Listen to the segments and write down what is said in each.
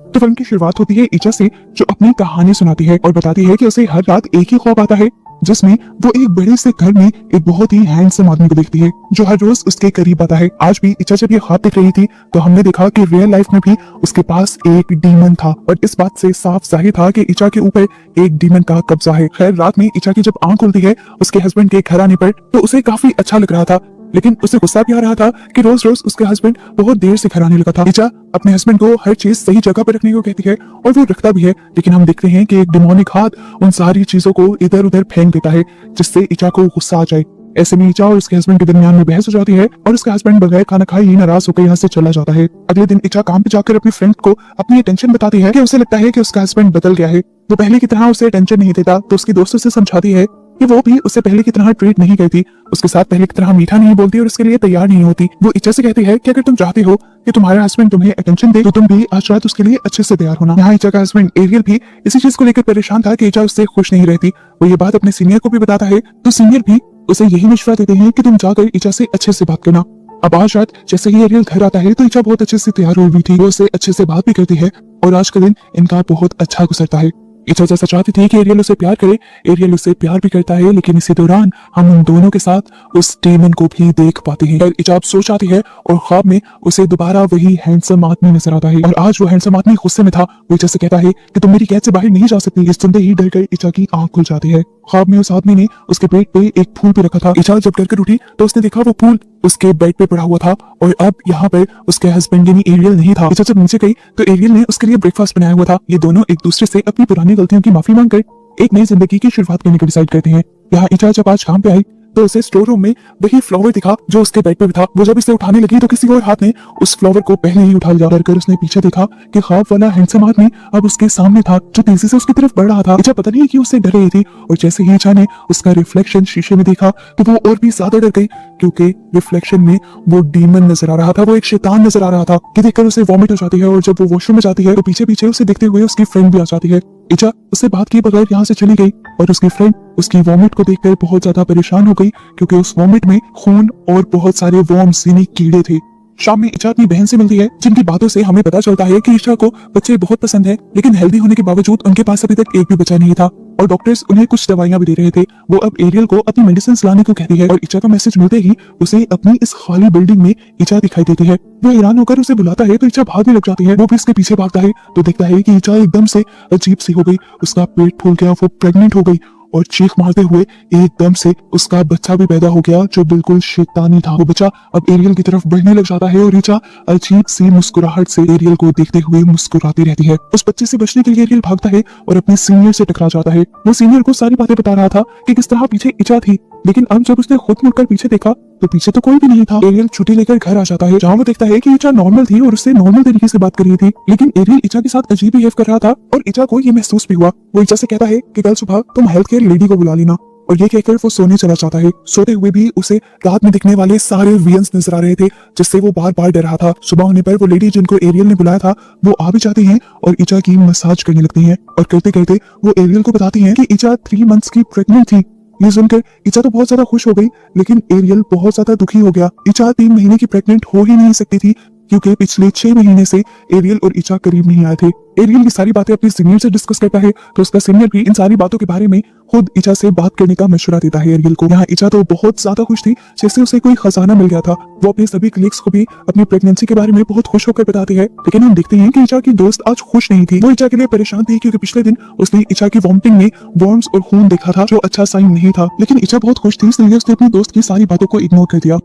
तो फिल्म की शुरुआत होती है ईचा से, जो अपनी कहानी सुनाती है और बताती है कि उसे हर रात एक ही ख्वाब आता है, जिसमें वो एक बड़े से घर में एक बहुत ही हैंडसम आदमी को देखती है जो हर रोज उसके करीब आता है। आज भी ईचा जब ये ख्वाब देख रही थी तो हमने देखा कि रियल लाइफ में भी उसके पास एक डीमन था और इस बात से साफ जाहिर था कि ईचा के ऊपर एक डीमन का कब्जा है। खैर, रात में ईचा की जब आंख खुलती है उसके हस्बैंड के घर आने पर, तो उसे काफी अच्छा लग रहा था, लेकिन उसे गुस्सा भी आ रहा था कि रोज रोज उसके हस्बैंड बहुत देर से घर आने लगा था। ईचा अपने हस्बैंड को हर चीज सही जगह पर रखने को कहती है और वो रखता भी है, लेकिन हम देखते हैं कि एक डिमोनिक हाथ उन सारी चीजों को इधर उधर फेंक देता है जिससे ईचा को गुस्सा आ जाए। ऐसे में ईचा और उसके हस्बैंड के दरमियान में बहस हो जाती है और उसका हस्बैंड बगैर खाना खाए ही नाराज होकर यहाँ से चला जाता है। अगले दिन ईचा काम पे जाकर अपनी फ्रेंड को अपनी टेंशन बताती है कि उसे लगता है कि उसका हस्बैंड बदल गया है, वो पहले की तरह उसे टेंशन नहीं देता। तो उसकी दोस्तों से समझाती है कि वो भी उसे पहले की तरह ट्रीट नहीं करती, उसके साथ पहले की तरह मीठा नहीं बोलती और उसके लिए तैयार नहीं होती। वो ईचा से कहती है कि अगर तुम चाहती हो कि तुम्हारा हस्बैंड तुम्हें अटेंशन दे तो तुम भी आज रात उसके लिए अच्छे से तैयार होना। यहाँ ईचा का हस्बैंड एरियल भी इसी चीज को लेकर परेशान था कि ईचा उससे खुश नहीं रहती। वो ये बात अपने सीनियर को भी बताता है तो सीनियर भी उसे यही मशवरा देते हैं कि तुम जाकर ईचा से अच्छे से बात करना। अब आज रात जैसे ही एरियल घर आता है तो ईचा बहुत अच्छे से तैयार हुई हुई थी, वो उससे अच्छे से बात भी करती है और आज का दिन इनका बहुत अच्छा गुजरता है। ईचा जैसा चाहती थी कि एरियल उसे प्यार करे, एरियल उसे प्यार भी करता है, लेकिन इसी दौरान हम उन दोनों के साथ उस डेमन को भी देख पाते हैं। और ईचा अब सो जाती है और ख्वाब में उसे दोबारा वही हैंडसम आदमी नजर आता है और आज वो हैंडसम आदमी गुस्से में था। वो ईचा से कहता है कि तुम मेरी कैद से बाहर नहीं जा सकती। ये सुनते ही डर कर ईचा की आंख खुल जाती है। ख्वाब में उस आदमी ने उसके पेट पे एक फूल भी रखा था। ईचा जब डर कर उठी तो उसने देखा वो फूल उसके बेड पे पड़ा हुआ था और अब यहाँ पर उसके हस्बैंड यानी एरियल नहीं था। ईचा जब नीचे गई तो एरियल ने उसके लिए ब्रेकफास्ट बनाया हुआ था। ये दोनों एक दूसरे से अपनी पुरानी गलतियों की माफी मांगकर एक नई जिंदगी की शुरुआत करने का डिसाइड करते हैं। यहाँ ईचा जब आज काम पे आई तो उसे स्टोर रूम में वही फ्लावर दिखा जो उसके बेड पे भी था। वो जब इसे उठाने लगी तो किसी और हाथ ने उस फ्लावर को पहले ही उठा लिया। कर उसने पीछे देखा कि ख्वाब वाला हैंडसम आदमी अब उसके सामने था जो तेजी से उसकी तरफ बढ़ रहा था। ईचा पता नहीं क्यों उससे डर रही थी और जैसे ही ईचा ने उसका रिफ्लेक्शन शीशे में देखा तो वो और भी ज्यादा डर गई, क्योंकि रिफ्लेक्शन में वो डीमन नजर आ रहा था, वो एक शैतान नजर आ रहा था। कि देखकर उसे वॉमिट हो जाती है और जब वो वॉशरूम में जाती है तो पीछे पीछे उसे देखते हुए उसकी फ्रेंड भी आ जाती है। ईचा उससे बात किए बगैर यहाँ से चली गई और उसकी फ्रेंड उसकी वॉमिट को देखकर बहुत ज्यादा परेशान हो गई, क्योंकि उस वॉमिट में खून और बहुत सारे वॉर्म्स यानी कीड़े थे। शाम में ईचा अपनी बहन से मिलती है, जिनकी बातों से हमें पता चलता है कि ईचा को बच्चे बहुत पसंद है, लेकिन हेल्दी होने के बावजूद उनके पास अभी तक एक भी बच्चा नहीं था और डॉक्टर्स उन्हें कुछ दवाइयां भी दे रहे थे। वो अब एरियल को अपनी मेडिसिन लाने को कहती है और ईचा का मैसेज मिलते ही उसे अपनी इस खाली बिल्डिंग में ईचा दिखाई देती है। वो हैरान होकर उसे बुलाता है तो ईचा भागने लग जाती है। वो भी इसके पीछे भागता है तो देखता है कि ईचा एकदम से अजीब सी हो गई, उसका पेट फूल गया, वो प्रेग्नेंट हो गई और चीख मारते हुए एकदम से उसका बच्चा भी पैदा हो गया जो बिल्कुल शैतानी था। वो बच्चा अब एरियल की तरफ बढ़ने लग जाता है और ईचा अजीब सी मुस्कुराहट से एरियल को देखते हुए मुस्कुराती रहती है। उस बच्चे से बचने के लिए एरियल भागता है और अपने सीनियर से टकरा जाता है। वो सीनियर को सारी बातें बता रहा था कि किस तरह पीछे ईचा थी, लेकिन अब जब उसने खुद मुड़कर पीछे देखा तो पीछे तो कोई भी नहीं था। एरियल छुट्टी लेकर घर आ जाता है, जहाँ वो देखता है कि ईचा नॉर्मल थी और उससे नॉर्मल तरीके से बात कर रही थी, लेकिन एरियल ईचा के साथ अजीब बिहेव कर रहा था और ईचा को ये महसूस भी हुआ। वो ईचा से कहता है कि कल सुबह तुम हेल्थ केयर लेडी को बुला लेना और ये कहकर वो सोने चला जाता है। सोते हुए भी उसे रात में दिखने वाले सारे वियंस नजर आ रहे थे जिससे वो बार बार डर रहा था। सुबह होने पर वो लेडी जिनको एरियल ने बुलाया था वो आ भी जाती हैं और ईचा की मसाज करने लगती हैं और करते करते वो एरियल को बताती हैं कि ईचा 3 मंथ्स की प्रेग्नेंट थी। ये सुनकर ईचा तो बहुत ज्यादा खुश हो गई, लेकिन एरियल बहुत ज्यादा दुखी हो गया। ईचा 3 महीने की प्रेग्नेंट हो ही नहीं सकती थी, क्योंकि पिछले 6 महीने से एरियल और ईचा करीब नहीं आए थे। एरियल ये सारी बातें अपने सीनियर से डिस्कस करता है तो उसका सीनियर भी इन सारी बातों के बारे में खुद ईचा से बात करने का मशवरा देता है एरियल को। यहाँ ईचा तो बहुत ज्यादा खुश थी, जैसे उसे कोई खजाना मिल गया था। वो अपने सभी कलीग्स को भी अपनी प्रेगनेंसी के बारे में बहुत खुश होकर बताती है, लेकिन हम देखते हैं कि ईचा की दोस्त आज खुश नहीं थी। वो ईचा के लिए परेशान थी क्योंकि पिछले दिन उसने ईचा की वॉमिटिंग में वॉर्म्स और खून देखा था, जो अच्छा साइन नहीं था। लेकिन ईचा बहुत खुश थी, इसलिए उसने अपनी दोस्त की सारी बातों को इग्नोर कर दिया।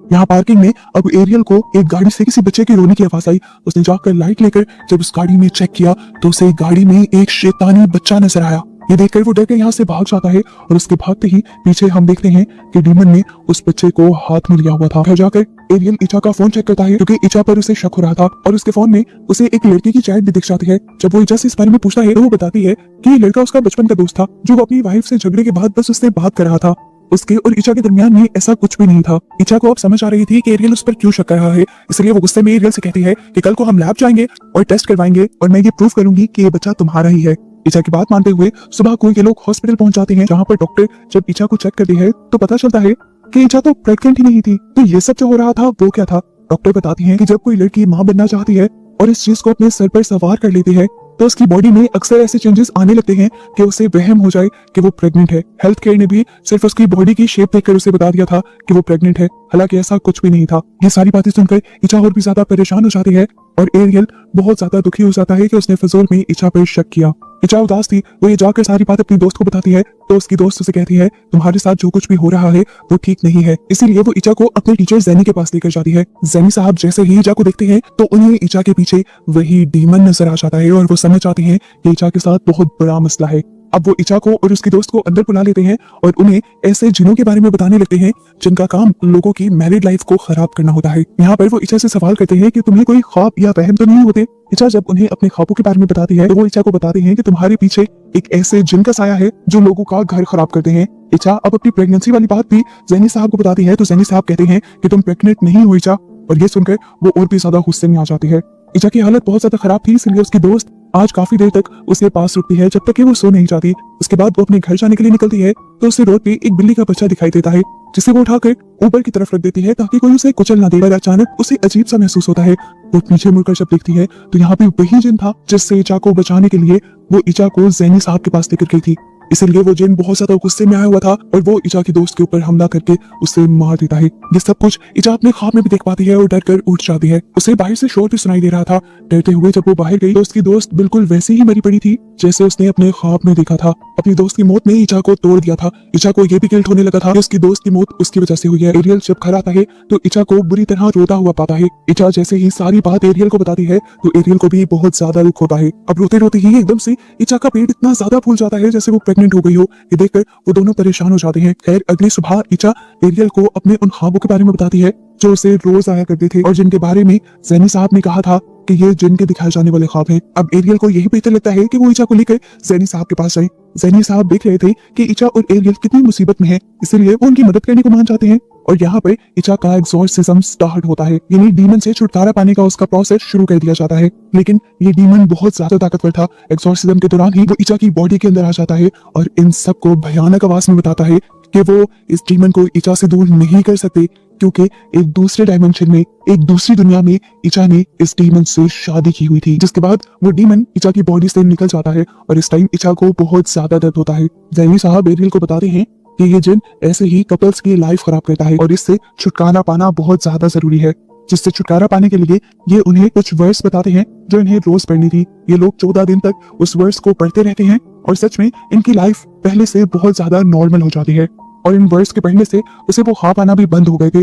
यहाँ पार्किंग में अब एरियल को एक गाड़ी से किसी बच्चे के रोने की आवाज आई। उसने जाकर लाइट लेकर जब उस गाड़ी में चेक किया तो उसे गाड़ी में एक शैतानी बच्चा नजर आया। ये देखकर वो डर के यहाँ से भाग जाता है और उसके भागते ही पीछे हम देखते हैं कि डीमन ने उस बच्चे को हाथ में लिया हुआ था। घर जाकर एरियल ईचा का फोन चेक करता है क्योंकि ईचा पर उसे शक हो रहा था और उसके फोन में उसे एक लड़के की चैट भी दिख जाती है। जब वो ईचा से इस बारे में पूछता है तो वो बताती है कि ये लड़का उसका बचपन का दोस्त था जो वो अपनी वाइफ से झगड़े के बाद बस उससे बात कर रहा था। उसके और ईचा के दरमियान में ऐसा कुछ भी नहीं था। ईचा को अब समझ आ रही थी कि एरियल उस पर क्यों शक कर रहा है, इसलिए वो गुस्से में एरियल से कहती है कि कल को हम लैब जाएंगे और टेस्ट करवाएंगे और मैं ये प्रूव करूंगी कि ये बच्चा तुम्हारा ही है। ईचा की बात मानते हुए सुबह को ये लोग हॉस्पिटल पहुंच जाते हैं, जहाँ पर डॉक्टर जब ईचा को चेक करती है तो पता चलता है कि ईचा तो प्रेग्नेंट ही नहीं थी। तो ये सब जो हो रहा था वो क्या था? डॉक्टर बताती हैं कि जब कोई लड़की मां बनना चाहती है और इस चीज को अपने सर पर सवार कर लेती है तो उसकी बॉडी में अक्सर ऐसे चेंजेस आने लगते हैं कि उसे वहम हो जाए कि वो प्रेग्नेंट है। हेल्थ केयर ने भी सिर्फ उसकी बॉडी की शेप देखकर उसे बता दिया था कि वो प्रेग्नेंट है, हालांकि ऐसा कुछ भी नहीं था। ये सारी बातें सुनकर इचा और भी ज्यादा परेशान हो जाती है और एरियल बहुत ज्यादा दुखी हो जाता है कि उसने फिजूल में इचा पर शक किया। इचा उदास थी, वो ये जाकर सारी बात अपनी दोस्त को बताती है तो उसकी दोस्त उसे कहती है तुम्हारे साथ जो कुछ भी हो रहा है वो ठीक नहीं है। इसीलिए वो इचा को अपने टीचर जैनी के पास लेकर जाती है। जैनी साहब जैसे ही इचा को देखते हैं तो उन्हें इचा के पीछे वही डीमन नजर आ जाता है और वो समझ जाती है कि इचा के साथ बहुत बड़ा मसला है। अब वो इचा को और उसकी दोस्त को अंदर बुला लेते हैं और उन्हें ऐसे जिनों के बारे में बताने लगते हैं जिनका काम लोगों की मैरिड लाइफ को खराब करना होता है। यहाँ पर वो इचा से सवाल करते हैं कि तुम्हें कोई ख्वाब या वहम तो नहीं होते। इचा जब उन्हें अपने ख्वाबों के बारे में बताती है तो वो इचा को बताते हैं कि तुम्हारे पीछे एक ऐसे जिन का साया है जो लोगों का घर खराब करते हैं। इचा अब अपनी प्रेगनेंसी वाली बात भी जैनी साहब को बताती है तो जैनी साहब कहते हैं कि तुम प्रेग्नेंट नहीं हो इचा, और ये सुनकर वो और भी ज्यादा गुस्से में आ जाती है। इचा की हालत बहुत ज्यादा खराब थी, इसलिए उसकी दोस्त आज काफी देर तक उसके पास रुकती है जब तक कि वो सो नहीं जाती। उसके बाद वो अपने घर जाने के लिए निकलती है तो उसे रोड पे एक बिल्ली का बच्चा दिखाई देता है जिसे वो उठाकर ऊपर की तरफ रख देती है ताकि कोई उसे कुचल ना दे। पर अचानक उसे अजीब सा महसूस होता है। वो पीछे मुड़कर जब देखती है तो यहाँ पे वही जिन था जिससे इचा को बचाने के लिए वो इचा को जैनी साहब के पास लेकर गई थी। इसीलिए वो जिन बहुत ज्यादा गुस्से में आया हुआ था और वो इचा की दोस्त के ऊपर हमला करके उसे मार देता है। ये सब कुछ इचा अपने ख्वाब में भी देख पाती है और डर कर उठ जाती है। उसे बाहर से शोर भी सुनाई दे रहा था। डरते हुए जब वो बाहर गई तो उसकी दोस्त बिल्कुल वैसे ही मरी पड़ी थी जैसे उसने अपने ख्वाब में देखा था। अपनी दोस्त की मौत ने इचा को तोड़ दिया था। इचा को ये भी गिल्ट होने लगा था कि उसकी दोस्त की मौत उसकी वजह से हुई है। एरियल जब घर आता है तो इचा को बुरी तरह रोता हुआ पाता है। इचा जैसे ही सारी बात एरियल को बताती है तो एरियल को भी बहुत ज्यादा दुख होता है। अब रोते रोते ही एकदम से इचा का पेट इतना ज्यादा फूल जाता है जैसे वो प्रेग्नेंट हो गई हो। ये देखकर वो दोनों परेशान हो जाते हैं। खैर अगली सुबह इचा एरियल को अपने उन ख्वाबों के बारे में बताती है जो उसे रोज आया करते थे और जिनके बारे में जैनी साहब ने कहा था कि ये जिन के दिखाए जाने वाले ख्वाब हैं। अब एरियल को यही बेहतर लगता है कि वो इचा को लेकर जैनी साहब के पास जाए। जैनी साहब देख रहे थे कि इचा और एरियल कितनी मुसीबत में है, इसलिए वो उनकी मदद करने को मान जाते हैं और यहाँ पर इचा का एग्जॉर्सिज्म स्टार्ट होता है, यानी डीमन से छुटकारा पाने का उसका प्रोसेस शुरू कर दिया जाता है। लेकिन ये डीमन बहुत ज्यादा ताकतवर था। एग्जॉर्सिज्म के दौरान ही वो इचा की बॉडी के अंदर आ जाता है और इन सबको भयानक आवाज में बताता है कि वो इस डीमन को इचा से दूर नहीं कर सकते क्योंकि एक दूसरे डायमेंशन में, एक दूसरी दुनिया में इचा ने इस डीमन से शादी की हुई थी। जिसके बाद वो डीमन इचा की बॉडी से निकल जाता है और इस टाइम इचा को बहुत ज्यादा दर्द होता है। जैनी साहब एरियल को बताते हैं कि ये जिन ऐसे ही कपल्स की लाइफ खराब करता है और इससे छुटकारा पाना बहुत ज्यादा जरूरी है। जिससे छुटकारा पाने के लिए ये उन्हें कुछ वर्ड्स बताते हैं जो इन्हें रोज पढ़नी थी। ये लोग 14 दिन तक उस वर्ड्स को पढ़ते रहते हैं और सच में इनकी लाइफ पहले से बहुत ज्यादा नॉर्मल हो जाती है और इन वर्ड्स के पढ़ने से उसे वो ख्वाब आना भी बंद हो गए थे।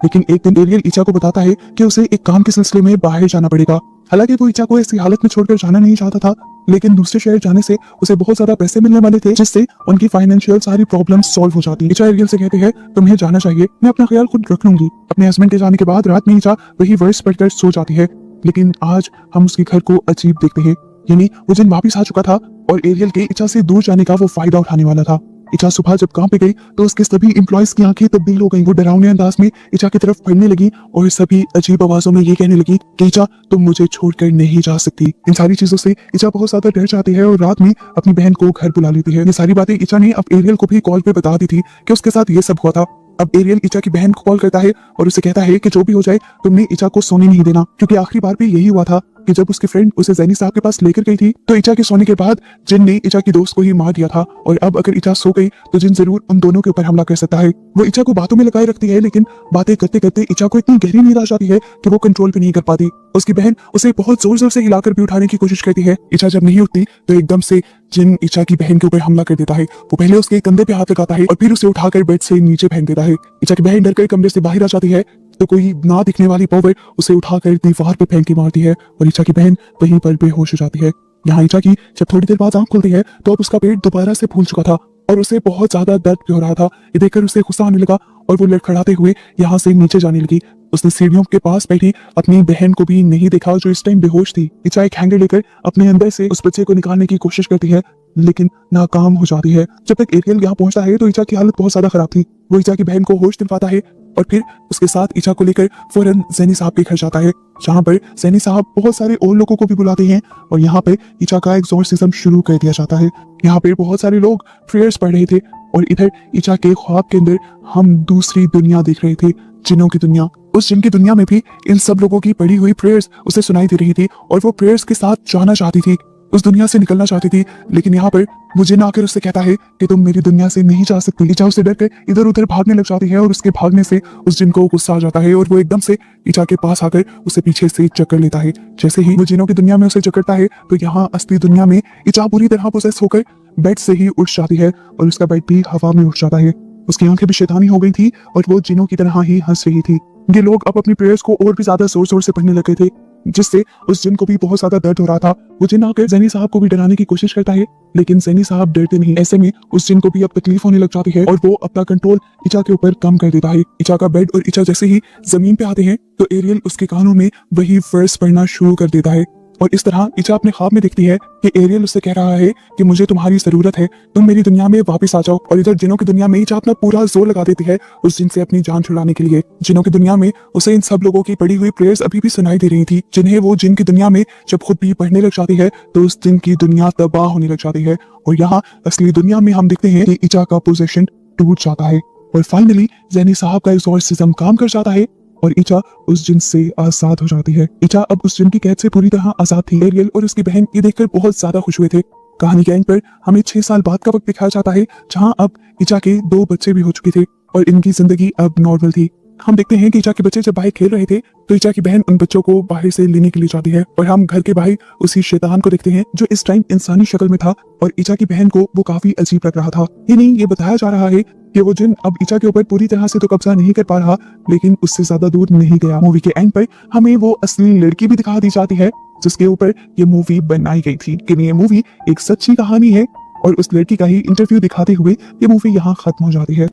लेकिन एक दिन एरियल इचा को बताता है कि उसे एक काम के सिलसिले में बाहर जाना पड़ेगा। हालांकि वो इचा को ऐसी हालत में छोड़कर जाना नहीं चाहता था, लेकिन दूसरे शहर जाने से उसे बहुत ज्यादा पैसे मिलने वाले थे जिससे उनकी फाइनेंशियल सारी प्रॉब्लम्स सॉल्व हो जाती। इचा एरियल से कहती है तुम्हें जाना चाहिए, मैं अपना ख्याल खुद रख लूंगी। अपने हस्बैंड के जाने के बाद रात में इचा वही वर्ड्स पढ़कर सो जाती है। लेकिन आज हम उसके घर को अजीब देखते हैं, यानी वो जिन वापिस आ चुका था और एरियल के इचा से दूर जाने का वो फायदा उठाने वाला था। इचा सुबह जब काम पे गई तो उसके सभी एम्प्लॉयज की आंखें तब्दील हो गई। वो डरावने अंदाज में इचा की तरफ पढ़ने लगी और सभी अजीब आवाजों में ये कहने लगी कि इचा तुम मुझे छोड़कर नहीं जा सकती। इन सारी चीजों से इचा बहुत ज्यादा डर जाती है और रात में अपनी बहन को घर बुला लेती है। ये सारी बातें इचा ने अब एरियल को भी कॉल पे बता दी थी कि उसके साथ ये सब हुआ था। अब एरियल इचा की बहन को कॉल करता है और उसे कहता है कि जो भी हो जाए तुमने इचा को सोने नहीं देना, क्योंकि आखिरी बार भी यही हुआ था कि जब उसकी फ्रेंड उसे जैनी साहब के पास लेकर गई थी तो इचा के सोने के बाद जिन ने इचा की दोस्त को ही मार दिया था और अब अगर इचा सो गई तो जिन जरूर उन दोनों के ऊपर हमला कर सकता है। वो इचा को बातों में लगाए रखती है, लेकिन बातें करते करते इचा को इतनी गहरी नींद आ जाती है कि वो कंट्रोल भी नहीं कर पाती। उसकी बहन उसे बहुत जोर जोर से हिलाकर भी उठाने की कोशिश करती है। इचा जब नहीं उठती तो एकदम से जिन इचा की बहन के ऊपर हमला कर देता है। वो पहले उसके कंधे पे हाथ लगाता है और फिर उसे उठाकर बेड से नीचे फेंक देता है। इचा की बहन डरकर कमरे से बाहर आ जाती है तो कोई ना दिखने वाली पावर उसे उठाकर दीवार पे फेंक के मारती है और इचा की बहन वहीं पर बेहोश हो जाती है। यहाँ इचा की जब थोड़ी देर बाद आंख खुलती है तो अब उसका पेट दोबारा से फूल चुका था और उसे बहुत ज्यादा दर्द भी हो रहा था। ये देखकर उसे गुस्सा आने लगा और वो लड़खड़ाते हुए यहाँ से नीचे जाने लगी। उसने सीढ़ियों के पास बैठी अपनी बहन को भी नहीं देखा जो इस टाइम बेहोश थी। इचा एक हैंगर लेकर अपने अंदर से उस बच्चे को निकालने की कोशिश करती है, लेकिन नाकाम हो जाती है। जब तक एरियल यहाँ पहुंचता है तो इचा की हालत बहुत ज्यादा खराब थी। वो इचा की बहन को होश दिलवाता है और फिर उसके साथ इचा को लेकर फौरन जैनी साहब के घर जाता है, जहाँ पर जैनी साहब बहुत सारे और लोगों को भी बुलाते हैं और यहाँ पे इचा का एग्जॉर्सिज्म शुरू कर दिया जाता है। यहाँ पे बहुत सारे लोग प्रेयर्स पढ़ रहे थे और इधर ईचा के ख्वाब के अंदर हम दूसरी दुनिया देख रहे थे, जिनों की दुनिया। उस जिन की दुनिया में भी इन सब लोगों की पढ़ी हुई प्रेयर्स उसे सुनाई दे रही थी और वो प्रेयर्स के साथ जाना चाहती थी, उस दुनिया से निकलना चाहती थी। लेकिन यहाँ पर वो जिन आकर उससे कहता है कि तुम मेरी दुनिया से नहीं जा सकती। ईचा उससे डर कर इधर उधर भागने लग जाती है और उसके भागने से उस जिन को गुस्सा आ जाता है और वो एकदम से ईचा के पास आकर उसे पीछे से चक्कर लेता है। जैसे ही वो जिनों की दुनिया में उसे चक्करता है तो यहाँ असली दुनिया में ईचा पूरी तरह पोसेस होकर बेड से ही उठ जाती है और उसका बेड भी हवा में उठ जाता है। उसकी आंखें भी शैतानी हो गई थी और वो जिनों की तरह ही हंस रही थी। ये लोग अब अपनी प्रेयर्स को और भी ज्यादा जोर जोर से पढ़ने लगे थे, जिससे उस जिन को भी बहुत ज्यादा दर्द हो रहा था। वो जिन आकर जैनी साहब को भी डराने की कोशिश करता है, लेकिन जैनी साहब डरते नहीं। ऐसे में उस जिन को भी अब तकलीफ होने लग जाती है और वो अपना कंट्रोल ईचा के ऊपर कम कर देता है। ईचा का बेड और ईचा जैसे ही जमीन पे आते हैं तो एरियल उसके कानों में वही वर्स पढ़ना शुरू कर देता है और इस तरह ईचा अपने ख्वाब में देखती है कि एरियल उससे कह रहा है कि मुझे तुम्हारी जरूरत है, तुम मेरी दुनिया में वापस आ जाओ। और इधर जिनों की दुनिया में ईचा अपना पूरा जोर लगा देती है उस जिन से अपनी जान छुड़ाने के लिए। जिनों की दुनिया में उसे इन सब लोगों की पढ़ी हुई प्रेयर्स अभी भी सुनाई दे रही थी, जिन्हें वो जिन की दुनिया में जब खुद भी पढ़ने लग जाती है तो उस जिन की दुनिया तबाह होने लग जाती है। और यहाँ असली दुनिया में हम देखते हैं कि ईचा का पोजीशन टूट जाता है और फाइनली जैनी साहब का एक्सॉर्सिज्म काम कर जाता है और ईचा उस जिन से आजाद हो जाती है। ईचा अब उस जिन की कैद से पूरी तरह आजाद थी। एरियल और उसकी बहन ये देखकर बहुत ज्यादा खुश हुए थे। कहानी के एंड पर हमें 6 साल बाद का वक्त दिखाया जाता है, जहां अब ईचा के 2 बच्चे भी हो चुके थे और इनकी जिंदगी अब नॉर्मल थी। हम देखते हैं कि ईचा के बच्चे जब बाहर खेल रहे थे तो ईचा की बहन उन बच्चों को बाहर से लेने के लिए जाती है और हम घर के बाहर उसी शैतान को देखते हैं जो इस टाइम इंसानी शक्ल में था और ईचा की बहन को वो काफी अजीब लग रहा था। ये नहीं, ये बताया जा रहा है कि वो जिन अब ईचा के ऊपर पूरी तरह से तो कब्जा नहीं कर पा रहा, लेकिन उससे ज्यादा दूर नहीं गया। मूवी के एंड पर हमें वो असली लड़की भी दिखा दी जाती है जिसके ऊपर ये मूवी बनाई गई थी। कि ये मूवी एक सच्ची कहानी है और उस लड़की का ही इंटरव्यू दिखाते हुए ये मूवी यहाँ खत्म हो जाती है।